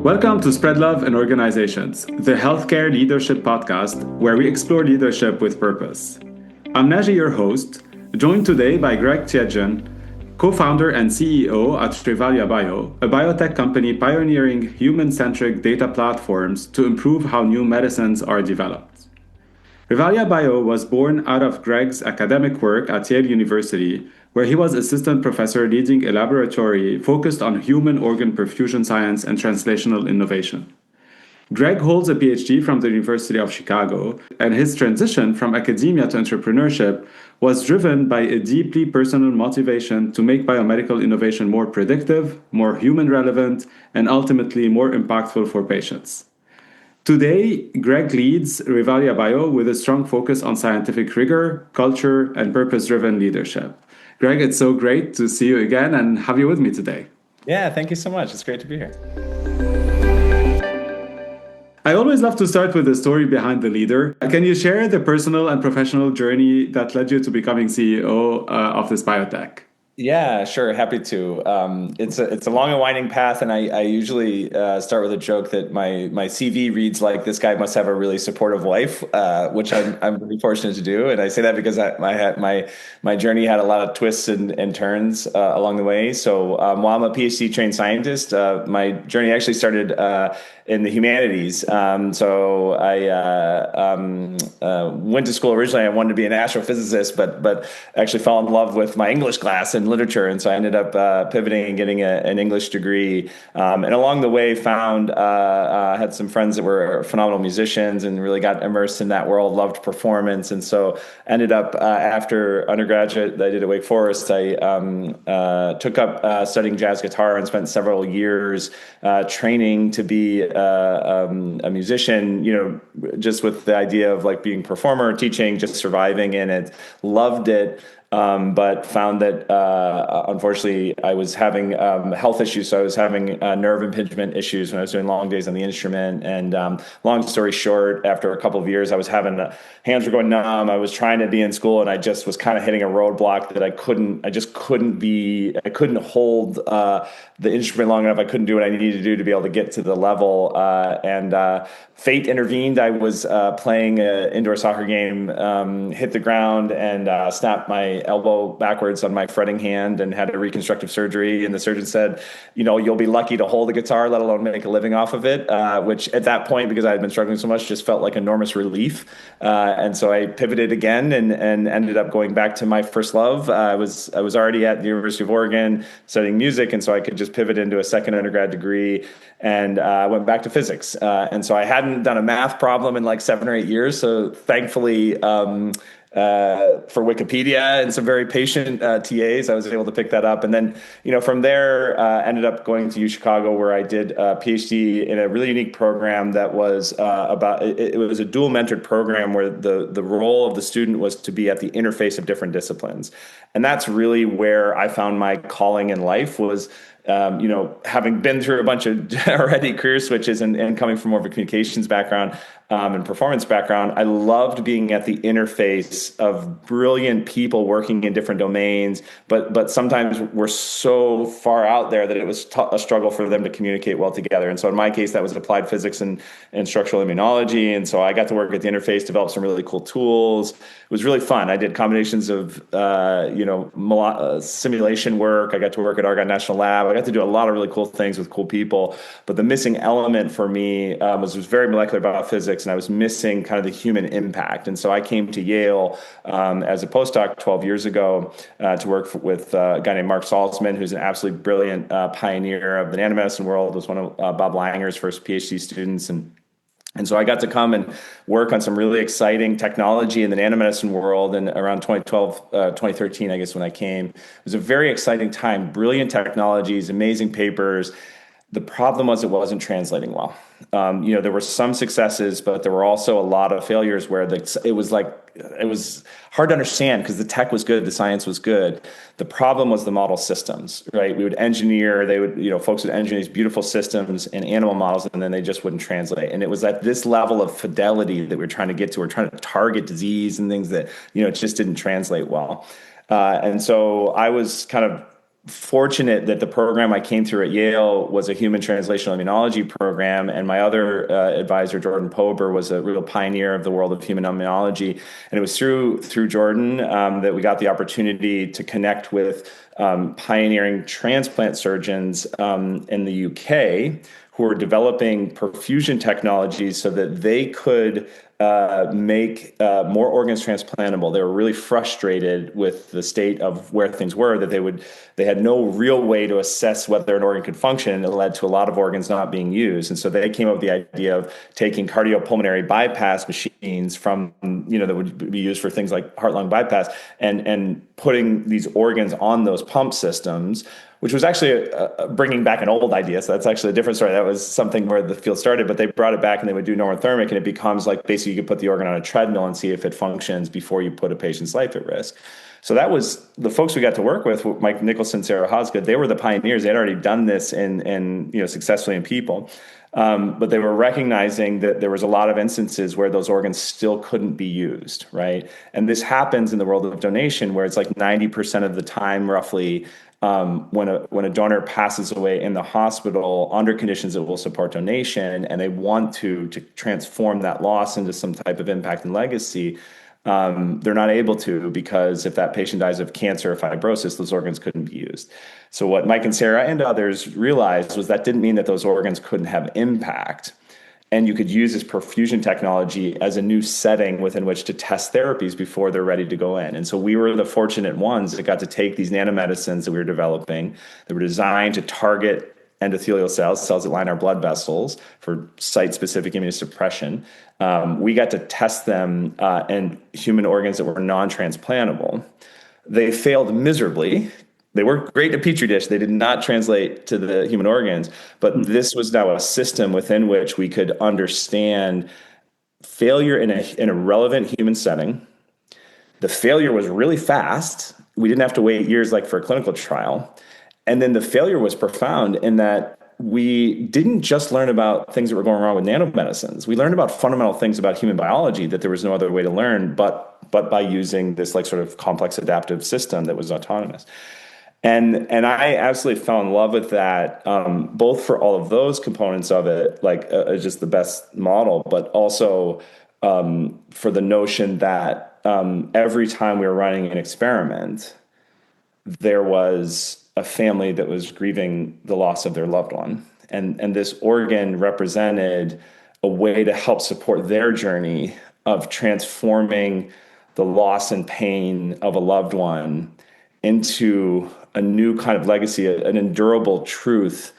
Welcome to Spread Love in Organizations, the healthcare leadership podcast where we explore leadership with purpose. I'm Naji, your host, joined today by Greg Tietjen, co-founder and CEO at Revalia Bio, a biotech company pioneering human-centric data platforms to improve how new medicines are developed. Revalia Bio was born out of Greg's academic work at Yale University, where he was assistant professor leading a laboratory focused on human organ perfusion science and translational innovation. Greg holds a PhD from the University of Chicago, and his transition from academia to entrepreneurship was driven by a deeply personal motivation to make biomedical innovation more predictive, more human relevant, and ultimately more impactful for patients. Today, Greg leads Revalia Bio with a strong focus on scientific rigor, culture, and purpose-driven leadership. Greg, it's so great to see you again and have you with me today. Yeah, thank you so much. It's great to be here. I always love to start with the story behind the leader. Can you share the personal and professional journey that led you to becoming CEO of this biotech? Yeah, sure. Happy to. It's a long and winding path, and I usually start with a joke that my CV reads like this guy must have a really supportive wife, which I'm really fortunate to do. And I say that because my journey had a lot of twists and turns along the way. So while I'm a PhD trained scientist, my journey actually started in the humanities. So I went to school originally. I wanted to be an astrophysicist, but actually fell in love with my English class and literature. And so I ended up pivoting and getting an English degree. And along the way had some friends that were phenomenal musicians and really got immersed in that world, loved performance. And so ended up after undergraduate that I did at Wake Forest, I took up studying jazz guitar and spent several years training to be a musician, just with the idea of like being a performer, teaching, just surviving in it. Loved it. But found that, unfortunately, I was having health issues. So I was having nerve impingement issues when I was doing long days on the instrument. And long story short, after a couple of years, I was having hands were going numb. I was trying to be in school, and I just was kind of hitting a roadblock that I couldn't hold the instrument long enough. I couldn't do what I needed to do to be able to get to the level. And fate intervened. I was playing an indoor soccer game, hit the ground, and snapped my elbow backwards on my fretting hand and had a reconstructive surgery. And the surgeon said, you'll be lucky to hold a guitar, let alone make a living off of it, which at that point, because I had been struggling so much, just felt like enormous relief. And so I pivoted again and ended up going back to my first love. I was already at the University of Oregon studying music, and so I could just pivot into a second undergrad degree and went back to physics. And so I hadn't done a math problem in like 7 or 8 years. So thankfully, for Wikipedia and some very patient TAs, I was able to pick that up. And then, from there, ended up going to U Chicago, where I did a PhD in a really unique program that was it was a dual mentored program where the role of the student was to be at the interface of different disciplines. And that's really where I found my calling in life was, having been through a bunch of already career switches and coming from more of a communications background and performance background, I loved being at the interface of brilliant people working in different domains, but sometimes we're so far out there that it was a struggle for them to communicate well together. And so in my case, that was applied physics and structural immunology. And so I got to work at the interface, develop some really cool tools. It was really fun. I did combinations of, simulation work. I got to work at Argonne National Lab. I got to do a lot of really cool things with cool people. But the missing element for me was very molecular biophysics, and I was missing kind of the human impact. And so I came to Yale as a postdoc 12 years ago to work with a guy named Mark Salzman, who's an absolutely brilliant pioneer of the nanomedicine world, was one of Bob Langer's first PhD students. And so I got to come and work on some really exciting technology in the nanomedicine world. And around 2012, 2013, I guess, when I came, it was a very exciting time, brilliant technologies, amazing papers. The problem was it wasn't translating well. There were some successes, but there were also a lot of failures where it was hard to understand because the tech was good, the science was good. The problem was the model systems, right? Folks would engineer these beautiful systems and animal models, and then they just wouldn't translate. And it was at this level of fidelity that we're trying to get to. We're trying to target disease and things that, it just didn't translate well. And so I was kind of fortunate that the program I came through at Yale was a human translational immunology program, and my other advisor, Jordan Pober, was a real pioneer of the world of human immunology. And it was through Jordan that we got the opportunity to connect with pioneering transplant surgeons in the UK who were developing perfusion technologies so that they could make more organs transplantable. They were really frustrated with the state of where things were, that they had no real way to assess whether an organ could function, and it led to a lot of organs not being used. And so they came up with the idea of taking cardiopulmonary bypass machines from, that would be used for things like heart-lung bypass, and putting these organs on those pump systems, which was actually bringing back an old idea. So that's actually a different story. That was something where the field started, but they brought it back and they would do normothermic, and it becomes like basically you could put the organ on a treadmill and see if it functions before you put a patient's life at risk. So that was the folks we got to work with, Mike Nicholson, Sarah Hosgood. They were the pioneers. They had already done this in successfully in people. But they were recognizing that there was a lot of instances where those organs still couldn't be used, right? And this happens in the world of donation, where it's like 90% of the time, roughly, when a donor passes away in the hospital under conditions that will support donation, and they want to transform that loss into some type of impact and legacy, they're not able to, because if that patient dies of cancer or fibrosis, those organs couldn't be used. So what Mike and Sarah and others realized was that didn't mean that those organs couldn't have impact. And you could use this perfusion technology as a new setting within which to test therapies before they're ready to go in. And so we were the fortunate ones that got to take these nanomedicines that we were developing that were designed to target endothelial cells that line our blood vessels for site-specific immunosuppression. We got to test them in human organs that were non-transplantable. They failed miserably. They worked great in a petri dish. They did not translate to the human organs, but this was now a system within which we could understand failure in a relevant human setting. The failure was really fast. We didn't have to wait years like for a clinical trial. And then the failure was profound in that we didn't just learn about things that were going wrong with nanomedicines. We learned about fundamental things about human biology that there was no other way to learn but by using this like sort of complex adaptive system that was autonomous. And I absolutely fell in love with that, both for all of those components of it, like just the best model, but also for the notion that every time we were running an experiment, there was a family that was grieving the loss of their loved one. And this organ represented a way to help support their journey of transforming the loss and pain of a loved one into a new kind of legacy, an endurable truth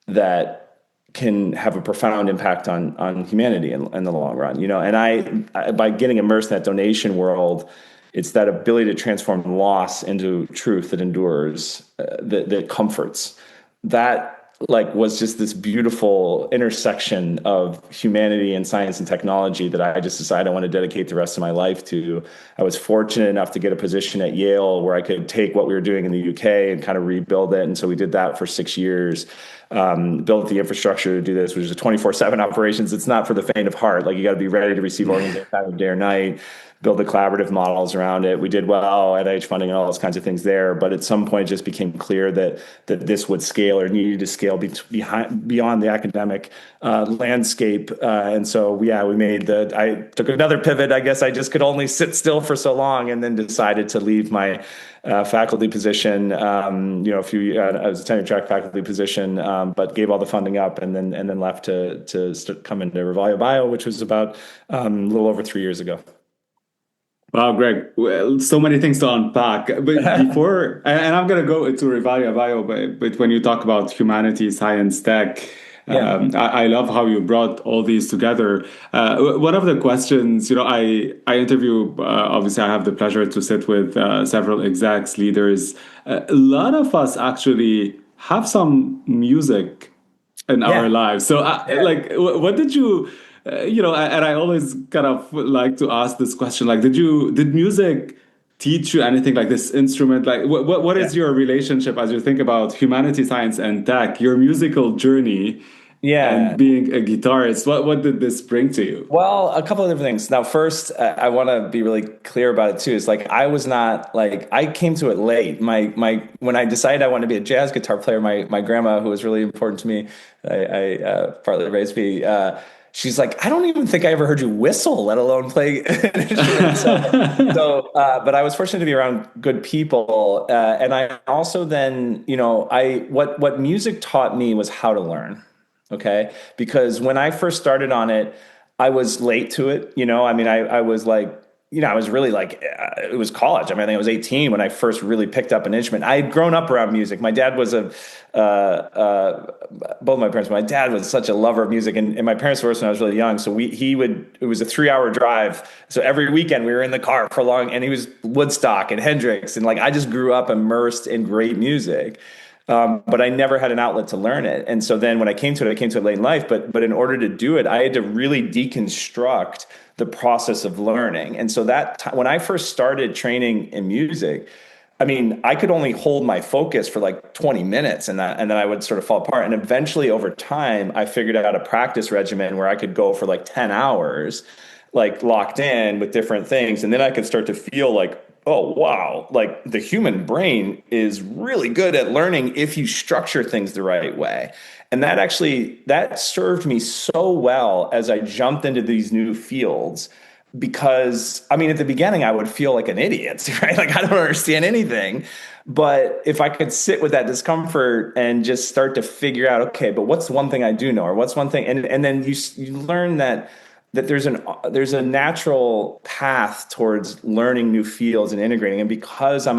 that can have a profound impact on humanity in the long run. And I by getting immersed in that donation world, it's that ability to transform loss into truth that endures, that comforts. That was just this beautiful intersection of humanity and science and technology that I just decided I want to dedicate the rest of my life to. I was fortunate enough to get a position at Yale where I could take what we were doing in the UK and kind of rebuild it. And so we did that for 6 years, built the infrastructure to do this, which is a 24/7 operations. It's not for the faint of heart. You got to be ready to receive organs any time of day or night. Build the collaborative models around it. We did well, NIH funding and all those kinds of things there. But at some point, it just became clear that this would scale or needed to scale beyond the academic landscape. And so, I took another pivot. I guess I just could only sit still for so long, and then decided to leave my faculty position. I was a tenure track faculty position, but gave all the funding up, and then left to come into Revalia Bio, which was about a little over 3 years ago. Wow, Greg, well, so many things to unpack. But before, and I'm going to go into Revalia Bio, but when you talk about humanity, science, tech, I love how you brought all these together. One of the questions, I interview, obviously I have the pleasure to sit with several execs, leaders. A lot of us actually have some music in our lives. So what did you... and I always kind of like to ask this question, did music teach you anything, like this instrument? What is your relationship as you think about humanity, science, and tech, your musical journey Yeah. and being a guitarist. What did this bring to you? Well, a couple of different things. Now, first, I want to be really clear about it too. Is like I was not like I came to it late. My when I decided I wanted to be a jazz guitar player, my grandma, who was really important to me, I partly raised me. She's like, I don't even think I ever heard you whistle, let alone play an instrument. But I was fortunate to be around good people, and I also then, I what music taught me was how to learn. Okay. Because when I first started on it, I was late to it. I mean, I was like, I was really like, it was college. I mean, I think I was 18 when I first really picked up an instrument. I had grown up around music. My dad was both my parents, but my dad was such a lover of music. And my parents divorced when I was really young. So it was a 3-hour drive. So every weekend we were in the car for long, and he was Woodstock and Hendrix. And like, I just grew up immersed in great music. But I never had an outlet to learn it. And so then when I came to it late in life. But in order to do it, I had to really deconstruct the process of learning. And so when I first started training in music, I mean, I could only hold my focus for like 20 minutes and then I would sort of fall apart. And eventually over time, I figured out a practice regimen where I could go for like 10 hours, like locked in with different things. And then I could start to feel like, oh, wow, like the human brain is really good at learning if you structure things the right way. And that served me so well as I jumped into these new fields. Because, I mean, at the beginning, I would feel like an idiot, right? Like, I don't understand anything. But if I could sit with that discomfort and just start to figure out, okay, but what's one thing I do know? Or what's one thing? And then you learn that there's a natural path towards learning new fields and integrating. And because I'm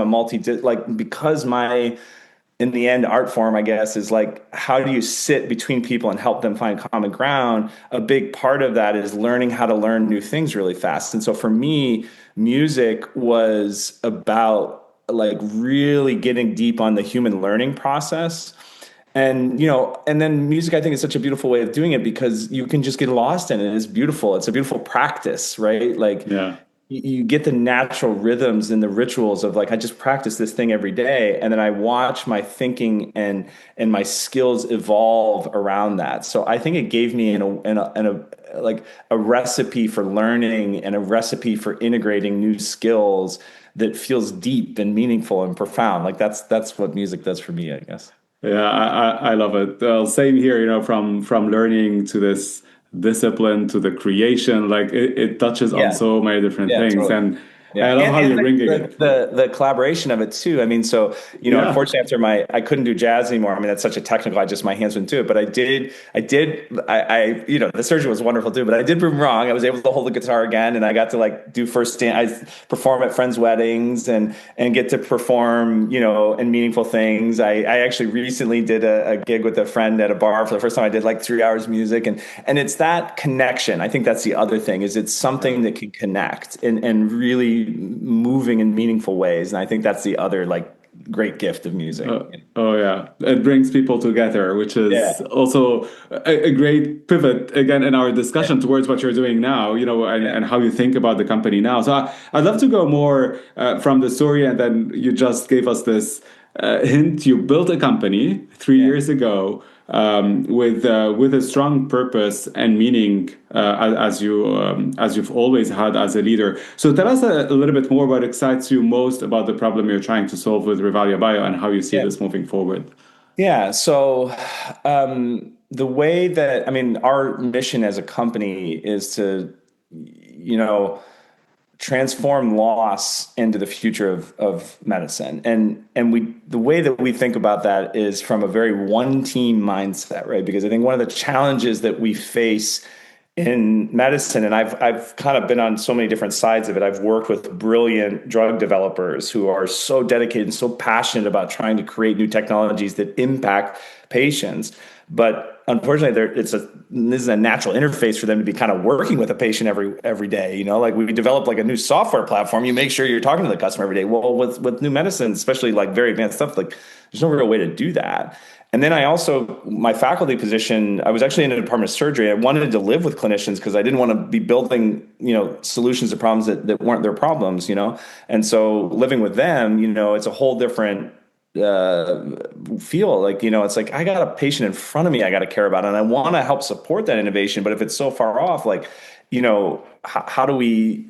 because my, in the end, art form, I guess, is like, how do you sit between people and help them find common ground? A big part of that is learning how to learn new things really fast. And so for me, music was about like really getting deep on the human learning process. And then music, I think, is such a beautiful way of doing it because you can just get lost in it. It's beautiful. It's a beautiful practice, right? Like, Yeah. you get the natural rhythms and the rituals of like, I just practice this thing every day. And then I watch my thinking and my skills evolve around that. So I think it gave me like a recipe for learning and a recipe for integrating new skills that feels deep and meaningful and profound. Like that's what music does for me, I guess. Yeah, I love it. Same here, from learning to this discipline to the creation, like it touches on Yeah. so many different Yeah, things. totally. And Yeah, I love how and you're bringing it. the collaboration of it too. I mean, so Yeah. unfortunately, I couldn't do jazz anymore. I mean, that's such a technical. My hands wouldn't do it. But the surgeon was wonderful too. But I did prove him wrong. I was able to hold the guitar again, and I got to like do I perform at friends' weddings and get to perform, in meaningful things. I actually recently did a gig with a friend at a bar for the first time. I did like 3 hours of music, and it's that connection. I think that's the other thing is it's something that can connect and really moving in meaningful ways. And I think that's the other like great gift of music. Oh yeah, it brings people together, which is Yeah. also a great pivot again in our discussion towards what you're doing now, Yeah. and how you think about the company now. So I'd love to go more from the story, and then you just gave us this hint. You built a company 3 years ago with a strong purpose and meaning, as you've always had as a leader. So tell us a little bit more what excites you most about the problem you're trying to solve with Revalia Bio and how you see this moving forward. Yeah. So the way that, I mean, our mission as a company is to, transform loss into the future of medicine. And the way that we think about that is from a very one team mindset, right? Because I think one of the challenges that we face in medicine, and I've kind of been on so many different sides of it. I've worked with brilliant drug developers who are so dedicated and so passionate about trying to create new technologies that impact patients. But unfortunately, this is a natural interface for them to be kind of working with a patient every day. Like we develop like a new software platform. You make sure you're talking to the customer every day. Well, with new medicine, especially like very advanced stuff, like there's no real way to do that. And then my faculty position, I was actually in the department of surgery. I wanted to live with clinicians because I didn't want to be building, solutions to problems that weren't their problems, And so living with them, it's a whole different feel like, it's like I got a patient in front of me I got to care about, and I want to help support that innovation. But if it's so far off, like, how do we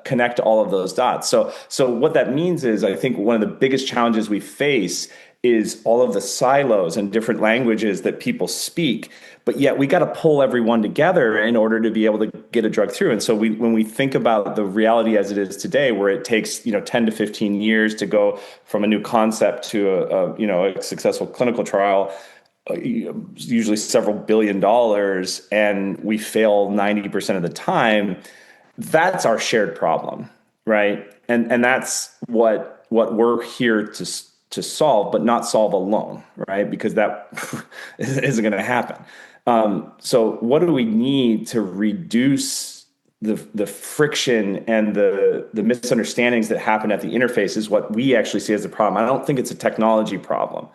connect all of those dots? So what that means is, I think one of the biggest challenges we face is all of the silos and different languages that people speak, but yet we got to pull everyone together in order to be able to get a drug through. And so when we think about the reality as it is today, where it takes 10 to 15 years to go from a new concept to a successful clinical trial, usually several $billion, and we fail 90% of the time, that's our shared problem, right? And that's what we're here to solve, but not solve alone, right? Because that isn't going to happen. So what do we need to reduce the friction and the misunderstandings that happen at the interface is what we actually see as a problem. I don't think it's a technology problem.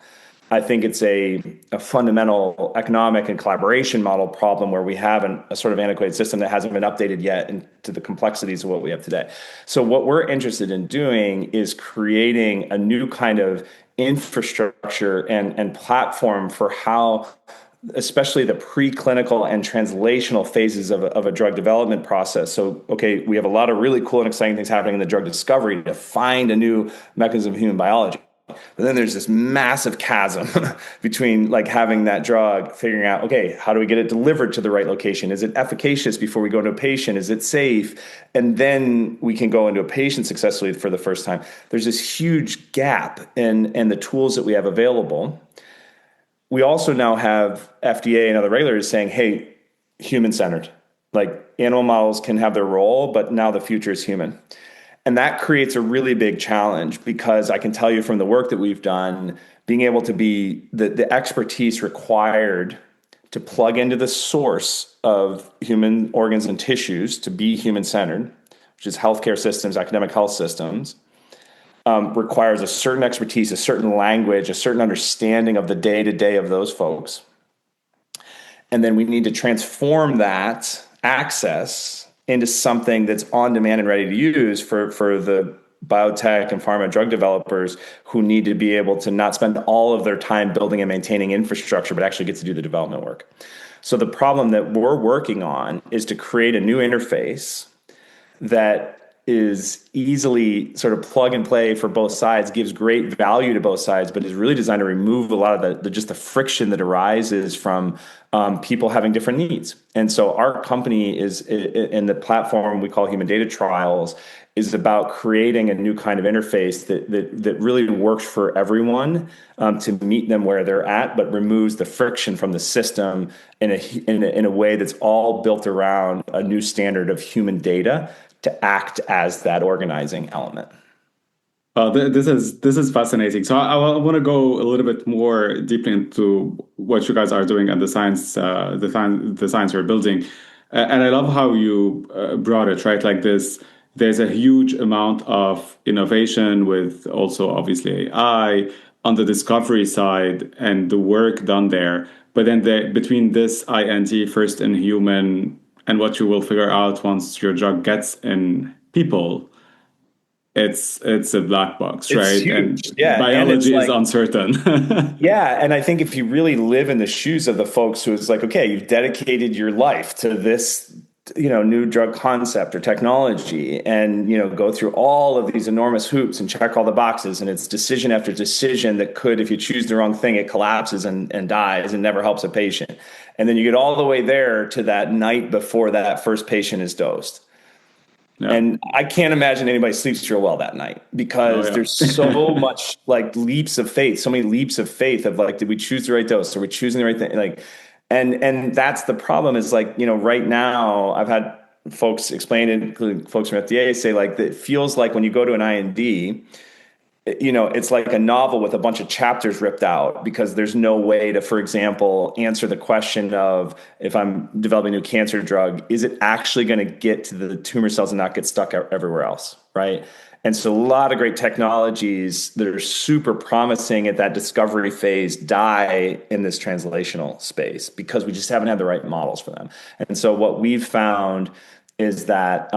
I think it's a fundamental economic and collaboration model problem, where we have a sort of antiquated system that hasn't been updated yet into the complexities of what we have today. So what we're interested in doing is creating a new kind of infrastructure and platform for how, especially the preclinical and translational phases of a drug development process. So, okay, we have a lot of really cool and exciting things happening in the drug discovery to find a new mechanism of human biology. But then there's this massive chasm between like having that drug, figuring out, okay, how do we get it delivered to the right location? Is it efficacious before we go into a patient? Is it safe? And then we can go into a patient successfully for the first time. There's this huge gap in the tools that we have available. We also now have FDA and other regulators saying, hey, human-centered. Like, animal models can have their role, but now the future is human. And that creates a really big challenge, because I can tell you from the work that we've done, being able to be the expertise required to plug into the source of human organs and tissues to be human-centered, which is healthcare systems, academic health systems, requires a certain expertise, a certain language, a certain understanding of the day-to-day of those folks. And then we need to transform that access into something that's on demand and ready to use for the biotech and pharma drug developers who need to be able to not spend all of their time building and maintaining infrastructure, but actually get to do the development work. So the problem that we're working on is to create a new interface that is easily sort of plug and play for both sides, gives great value to both sides, but is really designed to remove a lot of the friction that arises from people having different needs. And so our company is in the platform we call Human Data Trials, is about creating a new kind of interface that really works for everyone, to meet them where they're at, but removes the friction from the system in a way that's all built around a new standard of human data to act as that organizing element. This is fascinating. So I want to go a little bit more deeply into what you guys are doing and the science you're building. And I love how you brought it, right? Like this, there's a huge amount of innovation with also obviously AI on the discovery side and the work done there. But then between this IND, first in human, and what you will figure out once your drug gets in people, it's a black box, right? It's huge. And Yeah, biology and is uncertain. yeah, and I think if you really live in the shoes of the folks who is like, okay, you've dedicated your life to this, new drug concept or technology, and go through all of these enormous hoops and check all the boxes, and it's decision after decision that could, if you choose the wrong thing, it collapses and dies and never helps a patient. And then you get all the way there to that night before that first patient is dosed. Yeah. And I can't imagine anybody sleeps real well that night, because there's so much like leaps of faith, so many leaps of faith of like, did we choose the right dose? Are we choosing the right thing? Like, and that's the problem is like, right now I've had folks explain it, including folks from FDA, say like, that it feels like when you go to an IND, it's like a novel with a bunch of chapters ripped out, because there's no way to, for example, answer the question of, if I'm developing a new cancer drug, is it actually going to get to the tumor cells and not get stuck everywhere else, right? And so a lot of great technologies that are super promising at that discovery phase die in this translational space, because we just haven't had the right models for them. And so what we've found is that,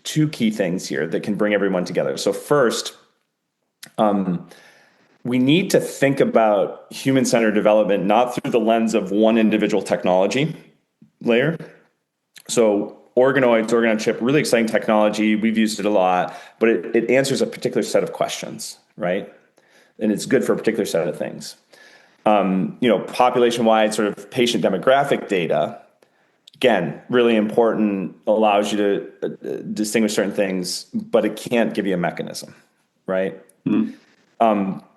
two key things here that can bring everyone together. So first, We need to think about human-centered development not through the lens of one individual technology layer. So organoids, organ-on-chip, really exciting technology. We've used it a lot, but it answers a particular set of questions, right? And it's good for a particular set of things. Population-wide sort of patient demographic data, again, really important, allows you to distinguish certain things, but it can't give you a mechanism, right?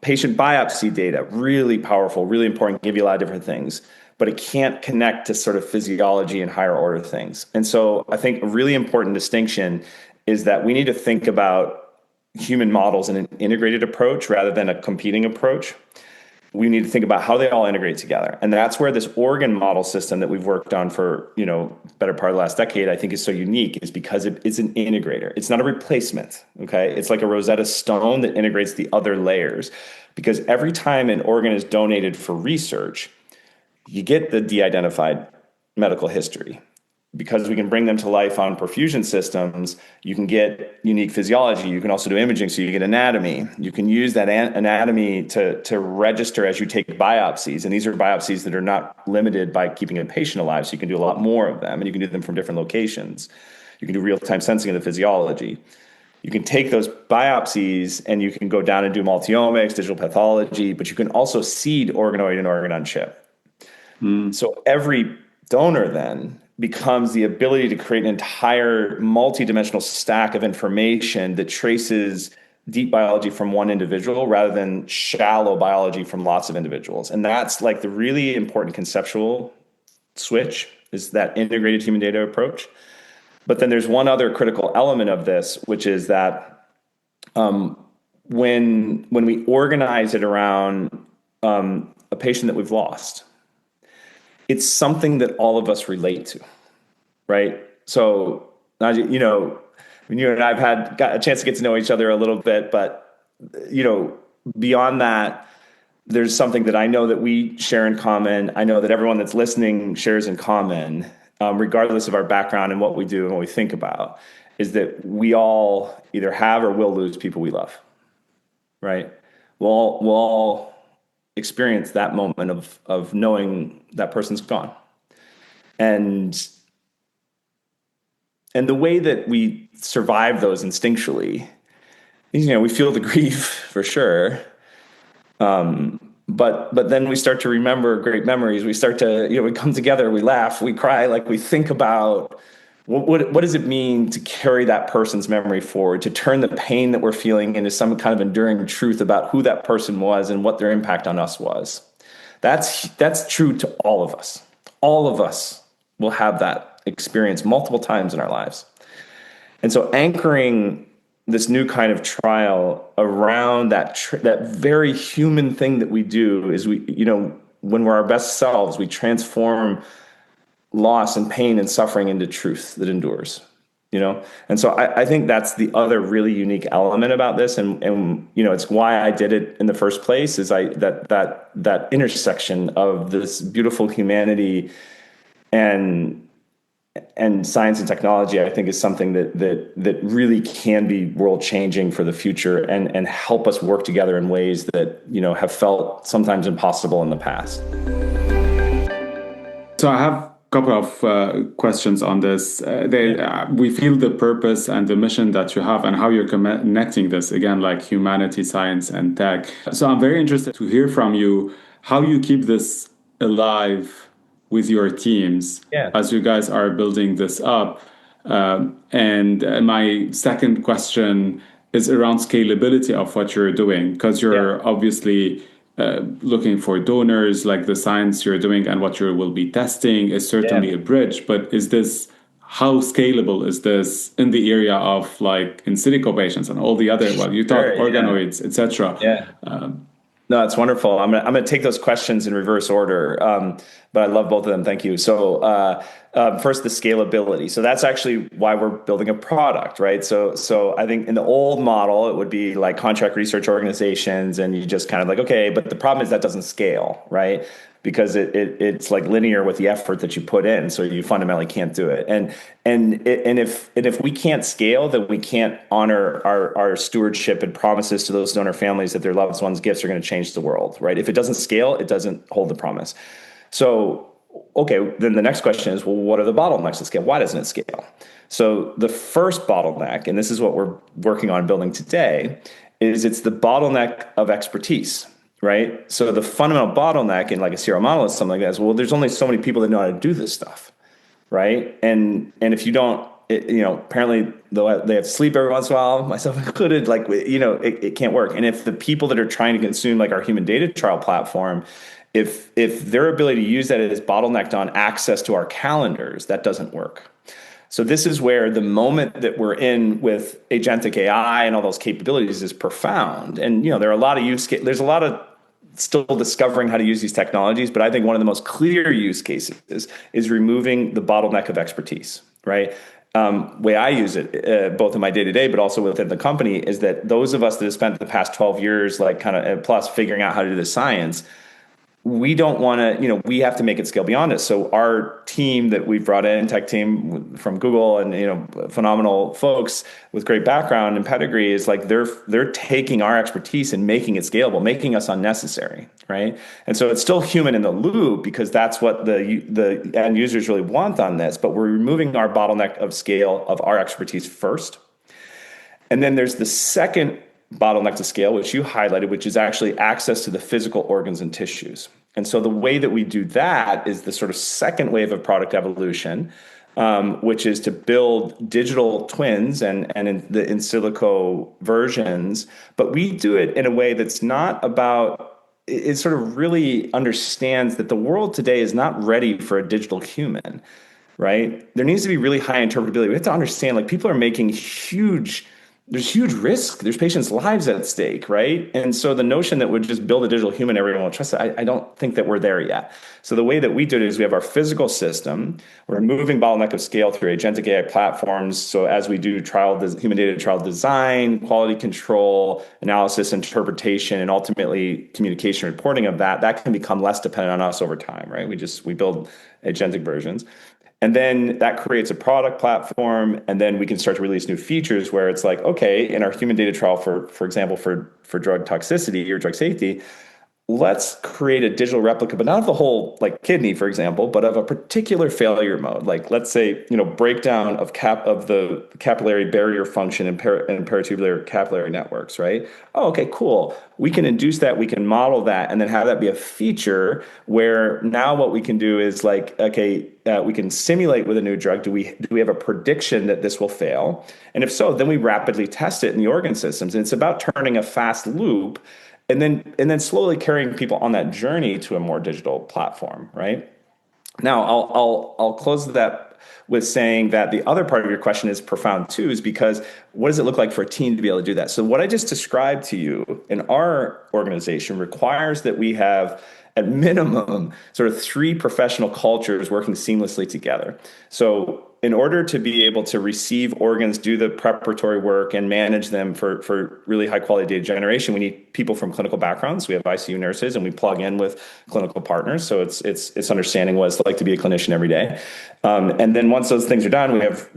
Patient biopsy data, really powerful, really important, give you a lot of different things, but it can't connect to sort of physiology and higher order things. And so I think a really important distinction is that we need to think about human models in an integrated approach rather than a competing approach. We need to think about how they all integrate together. And that's where this organ model system that we've worked on for, better part of the last decade, I think is so unique, is because it's an integrator. It's not a replacement, okay? It's like a Rosetta Stone that integrates the other layers. Because every time an organ is donated for research, you get the de-identified medical history. Because we can bring them to life on perfusion systems, you can get unique physiology. You can also do imaging, so you get anatomy. You can use that anatomy to register as you take biopsies. And these are biopsies that are not limited by keeping a patient alive, so you can do a lot more of them, and you can do them from different locations. You can do real-time sensing of the physiology. You can take those biopsies and you can go down and do multiomics, digital pathology, but you can also seed organoid and organ-on-chip. So every donor then becomes the ability to create an entire multidimensional stack of information that traces deep biology from one individual rather than shallow biology from lots of individuals. And that's like the really important conceptual switch, is that integrated human data approach. But then there's one other critical element of this, which is that when we organize it around a patient that we've lost, it's something that all of us relate to, right? So, Naji, when you and I have got a chance to get to know each other a little bit, but, beyond that, there's something that I know that we share in common. I know that everyone that's listening shares in common, regardless of our background and what we do and what we think about, is that we all either have or will lose people we love, right? We'll all experience that moment of knowing that person's gone. And the way that we survive those instinctually, we feel the grief for sure. But then we start to remember great memories. We start to, we come together, we laugh, we cry, like we think about what does it mean to carry that person's memory forward, to turn the pain that we're feeling into some kind of enduring truth about who that person was and what their impact on us was. That's true to all of us. All of us will have that experience multiple times in our lives. And so anchoring this new kind of trial around that very human thing that we do is when we're our best selves, we transform loss and pain and suffering into truth that endures, And so I think that's the other really unique element about this. And it's why I did it in the first place, is that intersection of this beautiful humanity and science and technology, I think, is something that really can be world changing for the future and help us work together in ways that, have felt sometimes impossible in the past. So I have a couple of questions on this. We feel the purpose and the mission that you have and how you're connecting this, again, like humanity, science, and tech. So I'm very interested to hear from you how you keep this alive with your teams as you guys are building this up. And my second question is around scalability of what you're doing, because you're obviously looking for donors, like the science you're doing and what you will be testing is certainly a bridge. But how scalable is this in the area of like in silico patients and all the other, you talk organoids, etc. No, it's wonderful. I'm gonna take those questions in reverse order, but I love both of them. Thank you. So first, the scalability. So that's actually why we're building a product, right? So I think in the old model, it would be like contract research organizations, and you just kind of like, okay, but the problem is that doesn't scale, right? because it's like linear with the effort that you put in. So you fundamentally can't do it. And if we can't scale, then we can't honor our stewardship and promises to those donor families that their loved ones' gifts are going to change the world, right? If it doesn't scale, it doesn't hold the promise. So, okay, then the next question is, well, what are the bottlenecks to scale? Why doesn't it scale? So the first bottleneck, and this is what we're working on building today, is it's the bottleneck of expertise, right? So the fundamental bottleneck in like a serial model is something like that is, well, there's only so many people that know how to do this stuff, right? And if you don't, apparently they have to sleep every once in a while, myself included, like, it can't work. And if the people that are trying to consume like our human data trial platform, if their ability to use that is bottlenecked on access to our calendars, that doesn't work. So this is where the moment that we're in with agentic AI and all those capabilities is profound. And, there are a lot of there's a lot of still discovering how to use these technologies, but I think one of the most clear use cases is removing the bottleneck of expertise, right? Way I use it, both in my day-to-day, but also within the company, is that those of us that have spent the past 12 years, like kind of plus figuring out how to do the science, we don't want to, we have to make it scale beyond it. So our team that we've brought in, tech team from Google and, phenomenal folks with great background and pedigree, is like they're taking our expertise and making it scalable, making us unnecessary, right? And so it's still human in the loop because that's what the end users really want on this, but we're removing our bottleneck of scale of our expertise first. And then there's the second bottleneck to scale, which you highlighted, which is actually access to the physical organs and tissues. And so the way that we do that is the sort of second wave of product evolution, which is to build digital twins and in the in silico versions. But we do it in a way that's not about, it sort of really understands that the world today is not ready for a digital human, right? There needs to be really high interpretability. We have to understand, like, people are making there's huge risk. There's patients' lives at stake, right? And so the notion that we'd just build a digital human, everyone will trust it, I don't think that we're there yet. So the way that we do it is we have our physical system. We're removing bottleneck of scale through agentic AI platforms. So as we do human data trial design, quality control, analysis, interpretation, and ultimately communication reporting of that can become less dependent on us over time, right? We build agentic versions. And then that creates a product platform, and then we can start to release new features where it's like, okay, in our human data trial, for example, for drug toxicity or drug safety, let's create a digital replica, but not of the whole, like, kidney, for example, but of a particular failure mode. Like, let's say, breakdown of the capillary barrier function and peritubular capillary networks, right? Oh, okay, cool. We can induce that, we can model that, and then have that be a feature where now what we can do is like, okay, we can simulate with a new drug. Do we have a prediction that this will fail? And if so, then we rapidly test it in the organ systems. And it's about turning a fast loop and then slowly carrying people on that journey to a more digital platform, right? Now, I'll close that with saying that the other part of your question is profound too, is because what does it look like for a team to be able to do that? So what I just described to you in our organization requires that we have, at minimum, sort of 3 professional cultures working seamlessly together. So in order to be able to receive organs, do the preparatory work, and manage them for really high quality data generation, we need people from clinical backgrounds. We have ICU nurses, and we plug in with clinical partners. So it's understanding what it's like to be a clinician every day. And then once those things are done, we have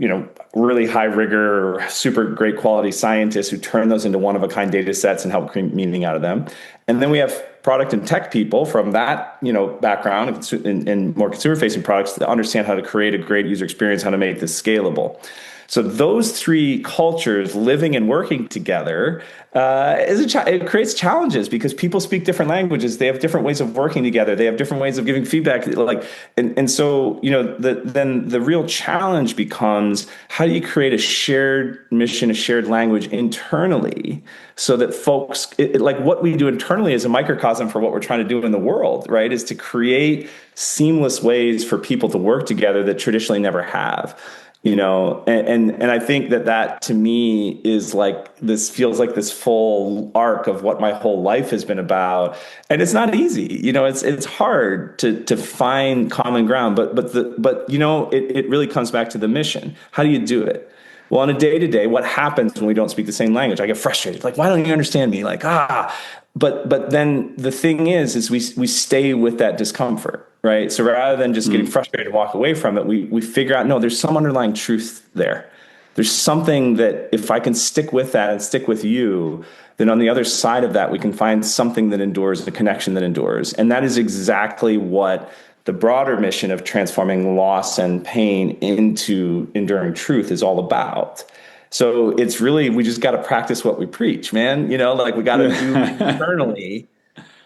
really high rigor, super great quality scientists who turn those into one of a kind data sets and help create meaning out of them. And then we have product and tech people from that background in more consumer facing products to understand how to create a great user experience, how to make this scalable. So those 3 cultures living and working together it creates challenges because people speak different languages. They have different ways of working together. They have different ways of giving feedback. So then the real challenge becomes, how do you create a shared mission, a shared language internally, so that folks, like what we do internally is a microcosm for what we're trying to do in the world, right? Is to create seamless ways for people to work together that traditionally never have. And I think that to me is like, this feels like this full arc of what my whole life has been about. And it's not easy, it's hard to find common ground, but it really comes back to the mission. How do you do it? Well, on a day-to-day, what happens when we don't speak the same language? I get frustrated. Like, why don't you understand me? Like, But then the thing is we stay with that discomfort, right? So rather than just getting frustrated and walk away from it, we figure out, no, there's some underlying truth there. There's something that if I can stick with that and stick with you, then on the other side of that, we can find something that endures, a connection that endures. And that is exactly what the broader mission of transforming loss and pain into enduring truth is all about. So it's really, we just got to practice what we preach, man. You know, like we got to do internally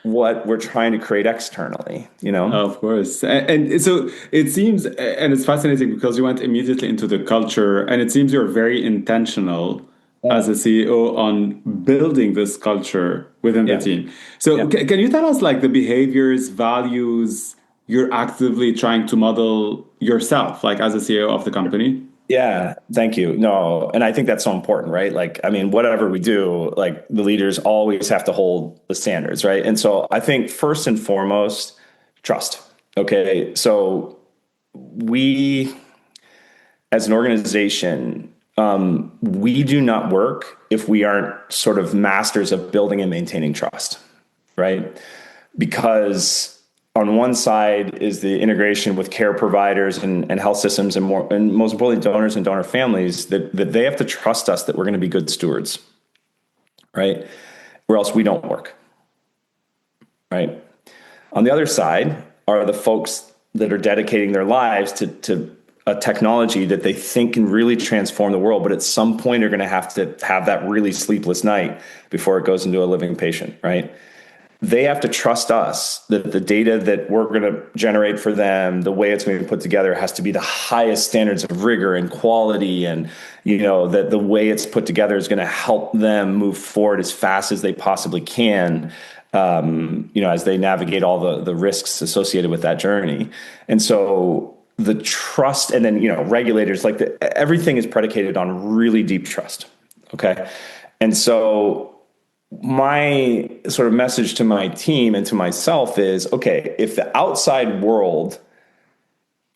what we're trying to create externally, you know? Of course. And so it seems, and it's fascinating because you went immediately into the culture, and it seems you're very intentional as a CEO on building this culture within the team. So can you tell us like the behaviors, values you're actively trying to model yourself, like as a CEO of the company? Yeah, thank you. No, and I think that's so important, right? Like, I mean, whatever we do, like the leaders always have to hold the standards, right? And so I think first and foremost, trust. Okay, so we, as an organization, we do not work if we aren't sort of masters of building and maintaining trust, right? Because on one side is the integration with care providers and health systems and most importantly, donors and donor families that they have to trust us that we're going to be good stewards, right? Or else we don't work, right? On the other side are the folks that are dedicating their lives to a technology that they think can really transform the world, but at some point are going to have that really sleepless night before it goes into a living patient, right? They have to trust us that the data that we're going to generate for them, the way it's going to be put together, has to be the highest standards of rigor and quality, and you know that the way it's put together is going to help them move forward as fast as they possibly can. You know, as they navigate all the risks associated with that journey, and so the trust, and then you know regulators, like everything is predicated on really deep trust. Okay, and so my sort of message to my team and to myself is, okay, if the outside world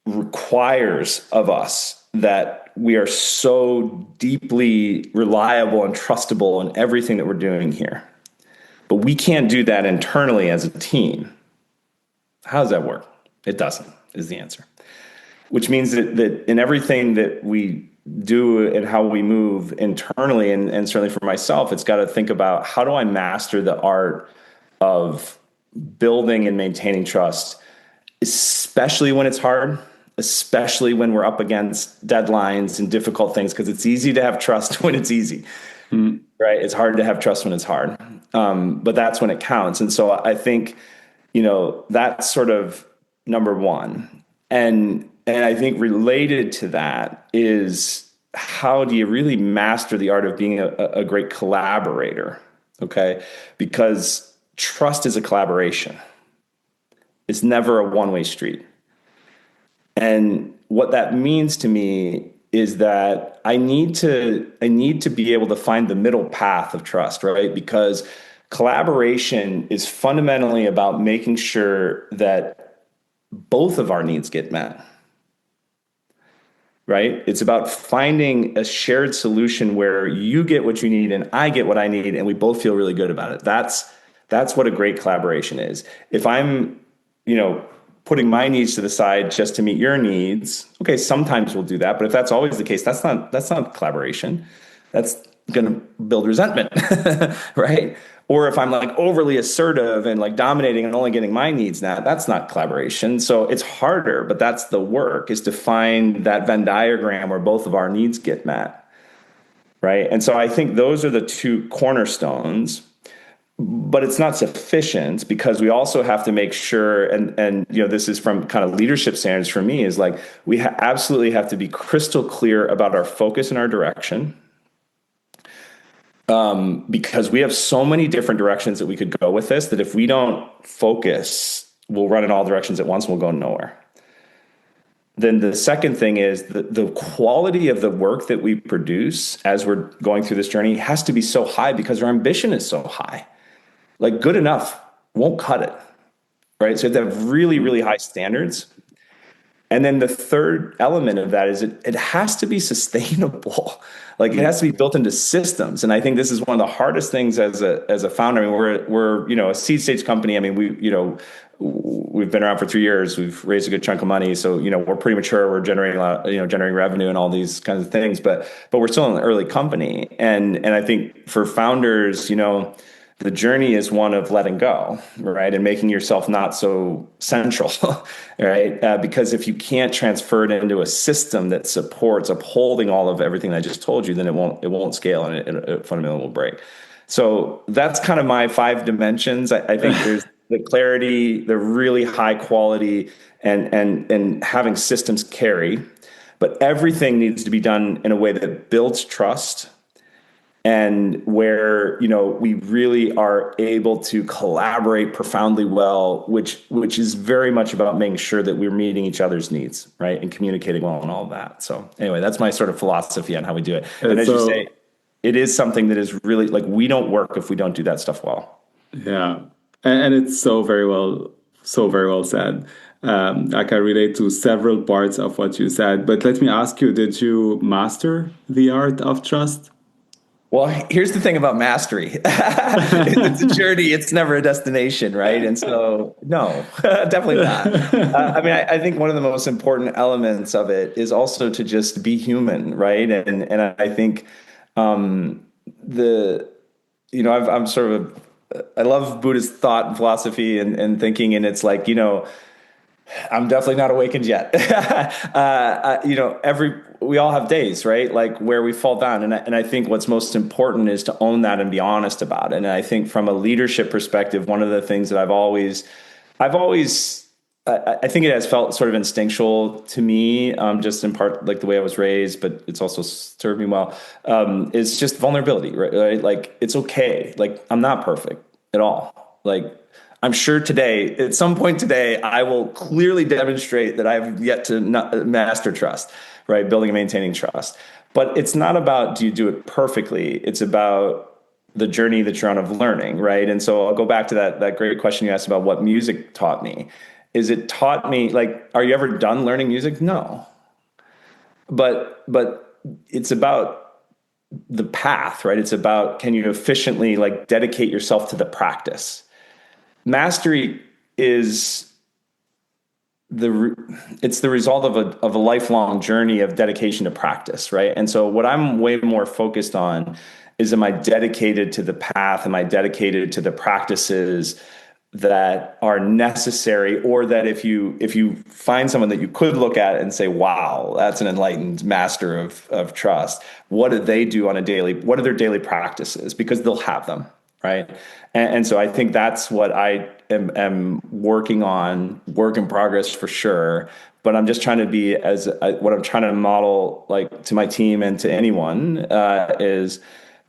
requires of us that we are so deeply reliable and trustable in everything that we're doing here, but we can't do that internally as a team, how does that work? It doesn't, is the answer. Which means that in everything that we do and how we move internally, and certainly for myself, it's got to think about how do I master the art of building and maintaining trust, especially when it's hard, especially when we're up against deadlines and difficult things, because it's easy to have trust when it's easy, right? It's hard to have trust when it's hard, but that's when it counts. And so I think, you know, that's sort of number one. And I think related to that is, how do you really master the art of being a great collaborator? Okay. Because trust is a collaboration. It's never a one-way street. And what that means to me is that I need to be able to find the middle path of trust, right? Because collaboration is fundamentally about making sure that both of our needs get met. Right? It's about finding a shared solution where you get what you need and I get what I need, and we both feel really good about it. That's what a great collaboration is. If I'm, you know, putting my needs to the side just to meet your needs, okay, sometimes we'll do that. But if that's always the case, that's not collaboration. That's going to build resentment, right? Or if I'm like overly assertive and like dominating and only getting my needs met, that's not collaboration. So it's harder, but that's the work, is to find that Venn diagram where both of our needs get met, right? And so I think those are the two cornerstones, but it's not sufficient, because we also have to make sure, and you know, this is from kind of leadership standards for me, is like we absolutely have to be crystal clear about our focus and our direction. Because we have so many different directions that we could go with this, that if we don't focus, we'll run in all directions at once and we'll go nowhere. Then the second thing is the quality of the work that we produce as we're going through this journey has to be so high, because our ambition is so high. Like good enough won't cut it, right? So you have to have really, really high standards. And then the third element of that is it has to be sustainable. Like it has to be built into systems. And I think this is one of the hardest things as a founder. I mean, we're a seed stage company. I mean, we've been around for 3 years. We've raised a good chunk of money. So, we're pretty mature. We're generating a lot, generating revenue and all these kinds of things, but we're still an early company. And I think for founders, the journey is one of letting go, right? And making yourself not so central, right? Because if you can't transfer it into a system that supports upholding all of everything I just told you, then it won't scale and it fundamentally will break. So that's kind of my 5 dimensions. I think there's the clarity, the really high quality, and having systems carry, but everything needs to be done in a way that builds trust, and where we really are able to collaborate profoundly well, which is very much about making sure that we're meeting each other's needs, right, and communicating well and all of that. So anyway, that's my sort of philosophy on how we do it. And as you say, it is something that is really like we don't work if we don't do that stuff well. Yeah, and it's so very well said. I can relate to several parts of what you said, but let me ask you: did you master the art of trust? Well, here's the thing about mastery. It's a journey. It's never a destination, right? And so, no, definitely not. I mean, I think one of the most important elements of it is also to just be human, right? And I think I'm sort of I love Buddhist thought and philosophy and thinking, and it's like, I'm definitely not awakened yet. We all have days, right? Like where we fall down. And I think what's most important is to own that and be honest about it. And I think from a leadership perspective, one of the things that I think it has felt sort of instinctual to me, just in part like the way I was raised, but it's also served me well. It's just vulnerability, right? Like it's okay. Like I'm not perfect at all. Like I'm sure today, at some point today, I will clearly demonstrate that I've yet to master trust, right? Building and maintaining trust. But it's not about, do you do it perfectly? It's about the journey that you're on of learning, right? And so I'll go back to that great question you asked about what music taught me. Is it taught me, like, are you ever done learning music? No. But it's about the path, right? It's about, can you efficiently like dedicate yourself to the practice? Mastery is it's the result of a lifelong journey of dedication to practice, right? And so what I'm way more focused on is, am I dedicated to the path? Am I dedicated to the practices that are necessary? Or that if you find someone that you could look at and say, wow, that's an enlightened master of trust, what do they do on a daily, what are their daily practices? Because they'll have them. Right. And so I think that's what I am working on, work in progress for sure. But I'm just trying to be what I'm trying to model, like to my team and to anyone, is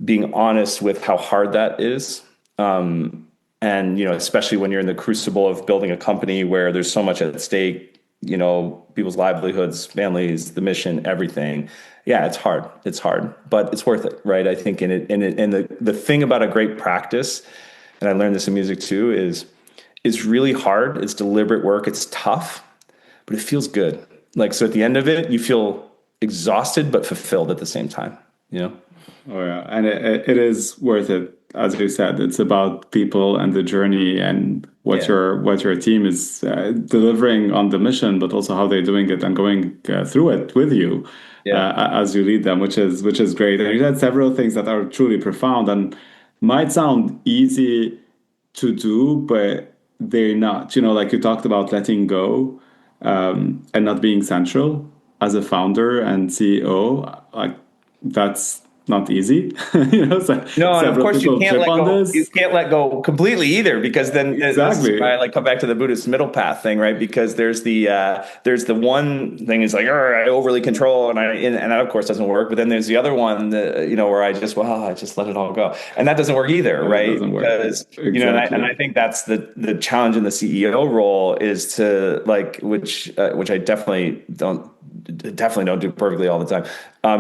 being honest with how hard that is. And, especially when you're in the crucible of building a company where there's so much at stake, people's livelihoods, families, the mission, everything. Yeah, it's hard, but it's worth it, right? I think and the thing about a great practice, and I learned this in music too, is really hard. It's deliberate work. It's tough, but it feels good. Like, so at the end of it, you feel exhausted, but fulfilled at the same time, Oh yeah. And it is worth it. As you said, it's about people and the journey and what your team is delivering on the mission, but also how they're doing it and going through it with you. As you lead them, which is great. And you said several things that are truly profound and might sound easy to do, but they're not. Like you talked about letting go and not being central as a founder and CEO. Like that's not easy. So no, and of course you can't let go. This. You can't let go completely either, because then exactly. I like come back to the Buddhist middle path thing, right? Because there's the one thing is like, I overly control, and that of course doesn't work. But then there's the other one that, where I just let it all go, and that doesn't work either, right? Because exactly. And I think that's the challenge in the CEO role is to like, which I definitely don't do perfectly all the time,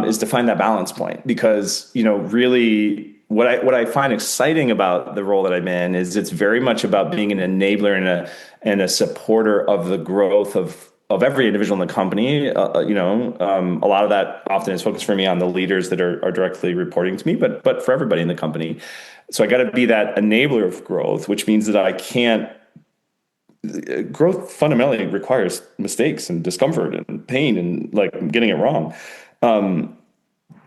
is to find that balance point. Because, really what I find exciting about the role that I'm in is it's very much about being an enabler and a supporter of the growth of of every individual in the company. A lot of that often is focused for me on the leaders that are directly reporting to me, but for everybody in the company. So I got to be that enabler of growth, which means that I can't. Growth fundamentally requires mistakes and discomfort and pain and like getting it wrong.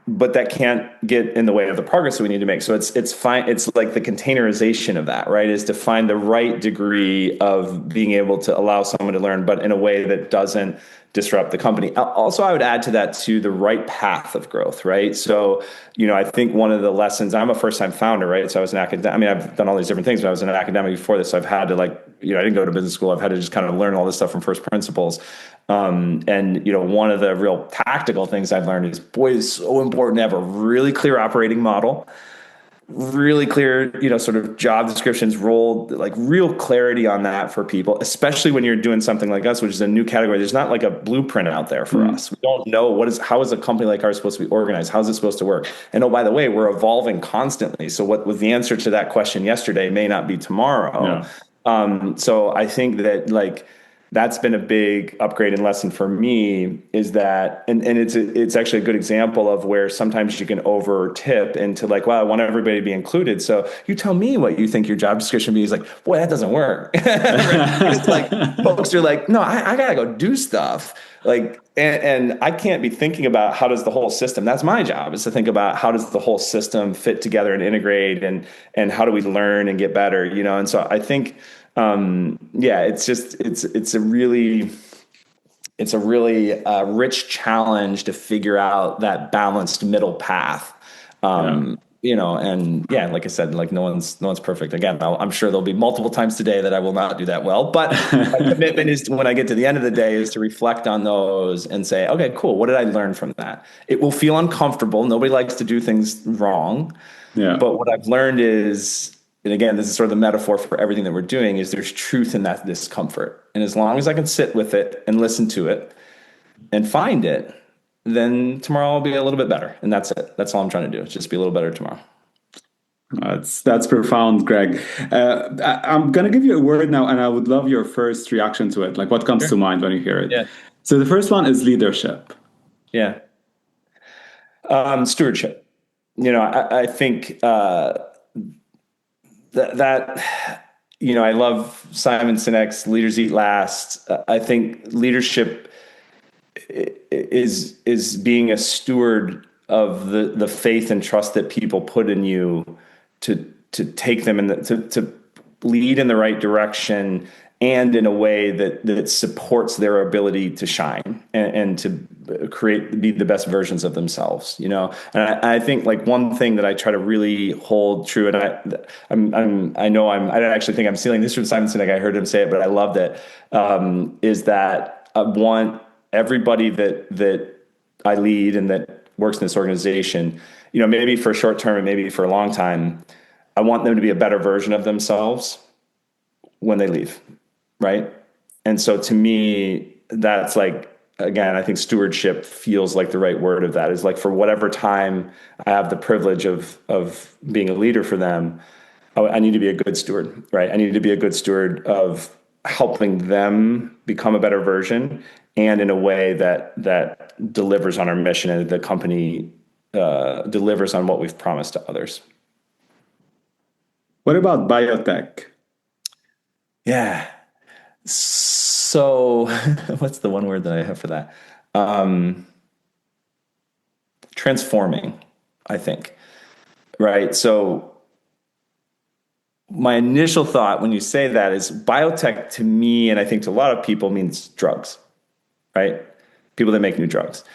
But that can't get in the way of the progress that we need to make. So it's fine. It's like the containerization of that, right? Is to find the right degree of being able to allow someone to learn, but in a way that doesn't disrupt the company. Also, I would add to that too, the right path of growth, right? So, I think one of the lessons, I'm a first-time founder, right? So I was an academic. I mean, I've done all these different things, but I was an academic before this. So I've had to I didn't go to business school. I've had to just kind of learn all this stuff from first principles. One of the real tactical things I've learned is, boy, it's so important to have a really clear operating model, really clear, sort of job descriptions, role, like real clarity on that for people, especially when you're doing something like us, which is a new category. There's not like a blueprint out there for us. We don't know how is a company like ours supposed to be organized? How's it supposed to work? And oh, by the way, we're evolving constantly. So what was the answer to that question yesterday may not be tomorrow. Yeah. So I think that that's been a big upgrade and lesson for me, is that, and it's actually a good example of where sometimes you can over tip into I want everybody to be included. So you tell me what you think your job description be. Is boy, that doesn't work. It's folks are no, I gotta go do stuff. And I can't be thinking about how does the whole system, that's my job, is to think about how does the whole system fit together and integrate, and how do we learn and get better, And so I think, it's a really rich challenge to figure out that balanced middle path. Like I said, no one's perfect. Again, I'm sure there'll be multiple times today that I will not do that well, but my commitment is, when I get to the end of the day, is to reflect on those and say, okay, cool. What did I learn from that? It will feel uncomfortable. Nobody likes to do things wrong. Yeah. But what I've learned is, and again, this is sort of the metaphor for everything that we're doing, is there's truth in that discomfort. And as long as I can sit with it and listen to it and find it, then tomorrow will be a little bit better. And that's it. That's all I'm trying to do. It's just be a little better tomorrow. That's profound, Greg. I'm going to give you a word now, and I would love your first reaction to it. What comes to mind when you hear it? Yeah. So the first one is leadership. Yeah. Stewardship. I think... I love Simon Sinek's Leaders Eat Last. I think leadership is being a steward of the faith and trust that people put in you to take them to lead in the right direction, and in a way that supports their ability to shine and to be the best versions of themselves, And I think one thing that I try to really hold true, and I actually think I'm stealing this from Simon Sinek. I heard him say it, but I loved it. Is that I want everybody that I lead and that works in this organization, maybe for a short term and maybe for a long time, I want them to be a better version of themselves when they leave. Right. And so to me, that's again, I think stewardship feels like the right word of that, is for whatever time I have the privilege of being a leader for them, I need to be a good steward, right? I need to be a good steward of helping them become a better version, and in a way that delivers on our mission, and the company delivers on what we've promised to others. What about biotech? Yeah. So what's the one word that I have for that? Transforming, I think. Right. So my initial thought when you say that is, biotech to me, and I think to a lot of people, means drugs, right? People that make new drugs.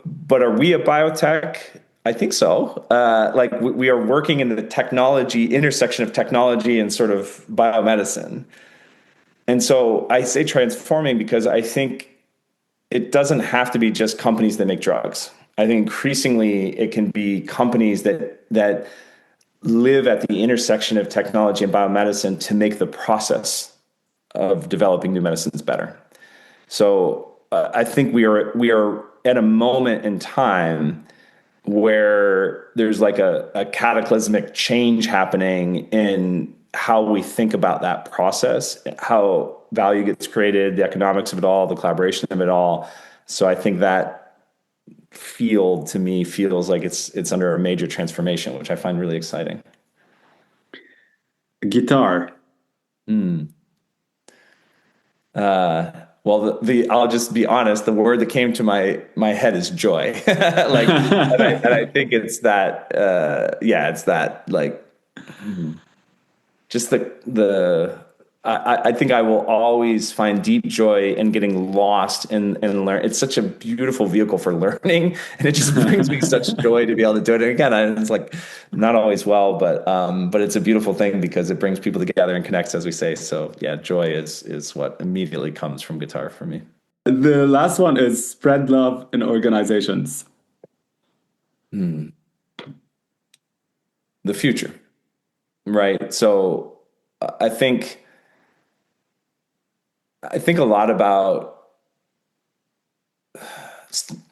But are we a biotech? I think so. We are working in the intersection of technology and sort of biomedicine. And so I say transforming because I think it doesn't have to be just companies that make drugs. I think increasingly it can be companies that live at the intersection of technology and biomedicine to make the process of developing new medicines better. So I think we are at a moment in time where there's a cataclysmic change happening in how we think about that process, how value gets created, the economics of it all, the collaboration of it all. So I think that field to me feels like it's under a major transformation, which I find really exciting. Guitar. Well, I'll just be honest. The word that came to my head is joy. And I think it's that. It's that like, just the. I think I will always find deep joy in getting lost and learn. It's such a beautiful vehicle for learning, and it just brings me such joy to be able to do it. And again, it's like not always well, but it's a beautiful thing because it brings people together and connects, as we say. So yeah, joy is what immediately comes from guitar for me. The last one is spread love in organizations. The future, right? So I think a lot about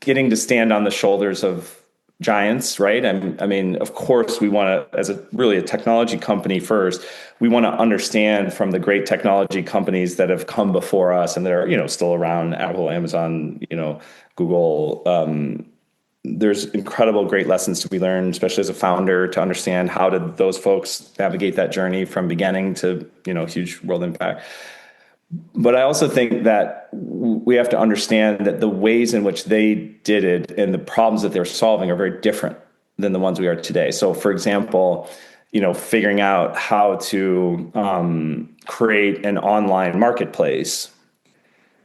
getting to stand on the shoulders of giants, right? I mean, of course, we want to, as a technology company first, we want to understand from the great technology companies that have come before us and that are, still around, Apple, Amazon, Google. There's incredible, great lessons to be learned, especially as a founder, to understand how did those folks navigate that journey from beginning to, huge world impact. But I also think that we have to understand that the ways in which they did it and the problems that they're solving are very different than the ones we are today. So, for example, figuring out how to create an online marketplace,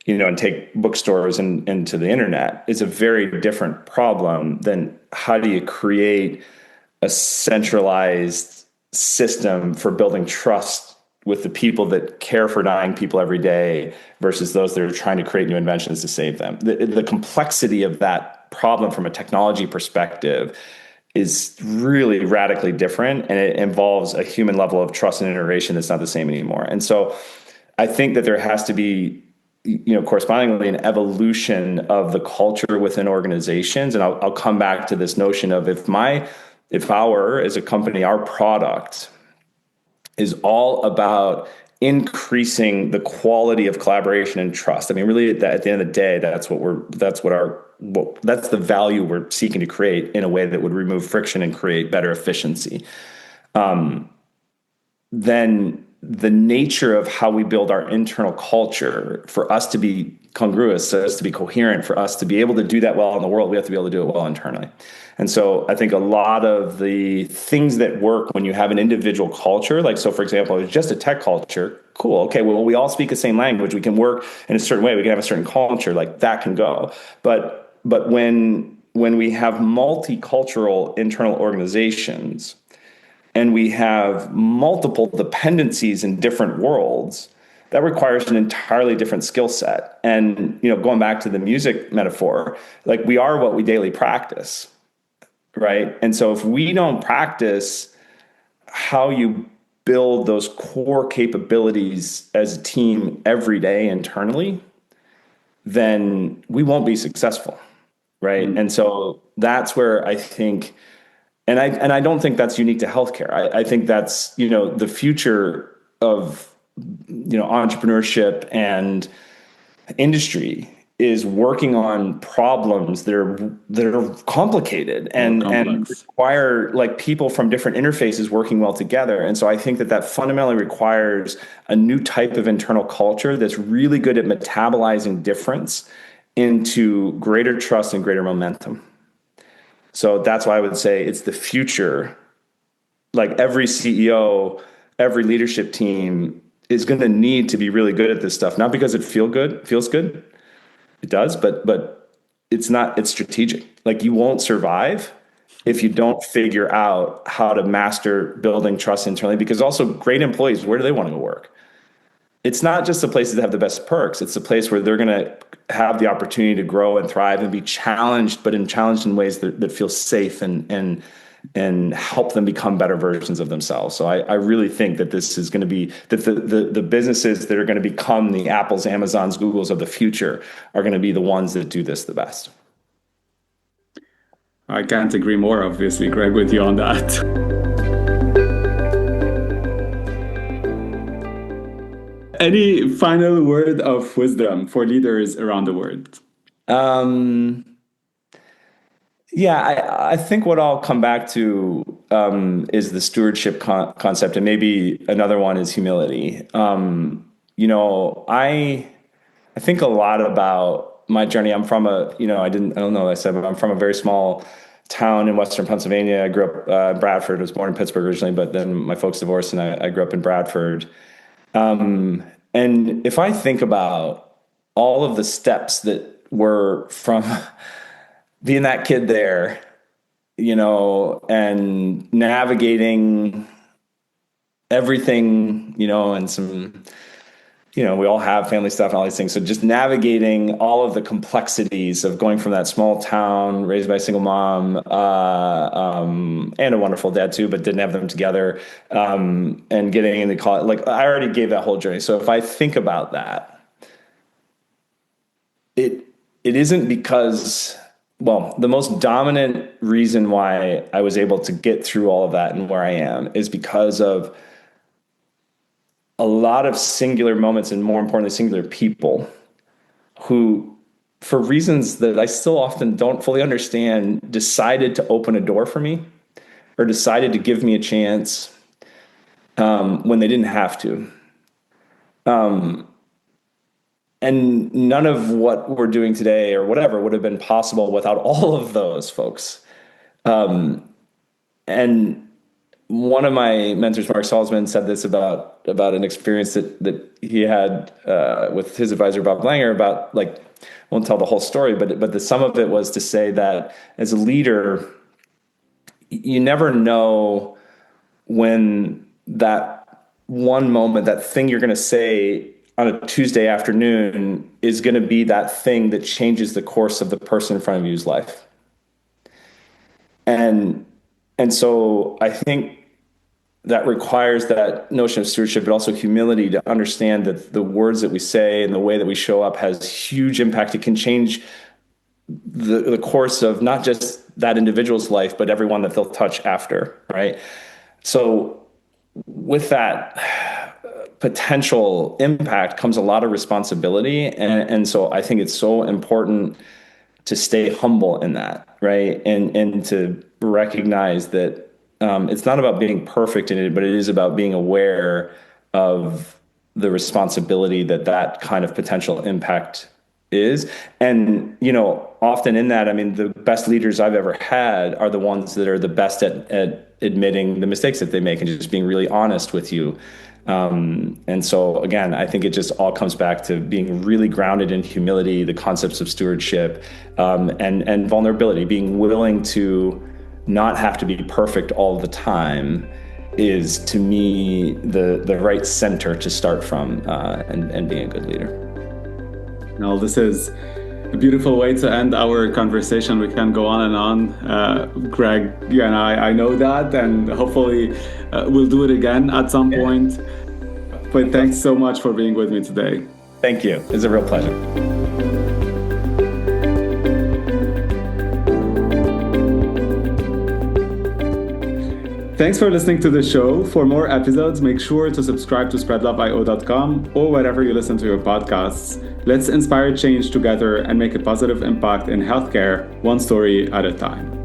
and take bookstores into the internet is a very different problem than how do you create a centralized system for building trust with the people that care for dying people every day versus those that are trying to create new inventions to save them. The complexity of that problem from a technology perspective is really radically different, and it involves a human level of trust and iteration that's not the same anymore. And so I think that there has to be, correspondingly an evolution of the culture within organizations. And I'll come back to this notion of if our, as a company, our product is all about increasing the quality of collaboration and trust. I mean, really, at the end of the day, that's the value we're seeking to create in a way that would remove friction and create better efficiency. Then the nature of how we build our internal culture, for us to be congruous, for us to be coherent, for us to be able to do that well in the world, we have to be able to do it well internally. And so I think a lot of the things that work when you have an individual culture, like, so for example, it's just a tech culture, cool. Okay, well, we all speak the same language. We can work in a certain way. We can have a certain culture, like that can go. But when we have multicultural internal organizations and we have multiple dependencies in different worlds, that requires an entirely different skill set. And, going back to the music metaphor, like we are what we daily practice. Right. And so if we don't practice how you build those core capabilities as a team every day internally, then we won't be successful. Right. And so that's where I think, and I don't think that's unique to healthcare. I think that's, the future of, entrepreneurship and industry is working on problems that are complicated and require like people from different interfaces working well together. And so I think that fundamentally requires a new type of internal culture that's really good at metabolizing difference into greater trust and greater momentum. So that's why I would say it's the future. Like every CEO, every leadership team is going to need to be really good at this stuff, not because it feels good. It does, but it's strategic. Like you won't survive if you don't figure out how to master building trust internally, because also great employees, where do they want to go work? It's not just the places that have the best perks. It's the place where they're going to have the opportunity to grow and thrive and be challenged, but challenged in ways that feel safe and help them become better versions of themselves. So I really think that this is going to be, that the businesses that are going to become the Apples, Amazons, Googles of the future are going to be the ones that do this the best. I can't agree more, obviously, Greg, with you on that. Any final word of wisdom for leaders around the world? Yeah, I think what I'll come back to is the stewardship concept, and maybe another one is humility. I think a lot about my journey. I'm from I don't know what I said, but I'm from a very small town in Western Pennsylvania. I grew up in Bradford. I was born in Pittsburgh originally, but then my folks divorced and I grew up in Bradford. And if I think about all of the steps that were from being that kid there, and navigating everything, and some, we all have family stuff and all these things. So just navigating all of the complexities of going from that small town, raised by a single mom, and a wonderful dad too, but didn't have them together, and getting into college. Like, I already gave that whole journey. So if I think about that, it isn't because, well, the most dominant reason why I was able to get through all of that and where I am is because of a lot of singular moments, and more importantly, singular people who, for reasons that I still often don't fully understand, decided to open a door for me or decided to give me a chance when they didn't have to. And none of what we're doing today or whatever would have been possible without all of those folks. And one of my mentors, Mark Salzman, said this about an experience that he had with his advisor, Bob Langer, about, like, I won't tell the whole story, but the sum of it was to say that as a leader, you never know when that one moment, that thing you're going to say on a Tuesday afternoon is going to be that thing that changes the course of the person in front of you's life. And so I think that requires that notion of stewardship, but also humility, to understand that the words that we say and the way that we show up has huge impact. It can change the course of not just that individual's life, but everyone that they'll touch after, right? So with that potential impact comes a lot of responsibility. And so I think it's so important to stay humble in that, right? And to recognize that it's not about being perfect in it, but it is about being aware of the responsibility that kind of potential impact is. And, often in that, I mean, the best leaders I've ever had are the ones that are the best at admitting the mistakes that they make and just being really honest with you. And so, again, I think it just all comes back to being really grounded in humility, the concepts of stewardship, and vulnerability, being willing to not have to be perfect all the time is, to me, the right center to start from, and being a good leader. Now, this is a beautiful way to end our conversation. We can go on and on. Greg, you and I know that, and hopefully we'll do it again at some point. But thanks so much for being with me today. Thank you. It's a real pleasure. Thanks for listening to the show. For more episodes, make sure to subscribe to spreadloveio.com or wherever you listen to your podcasts. Let's inspire change together and make a positive impact in healthcare, one story at a time.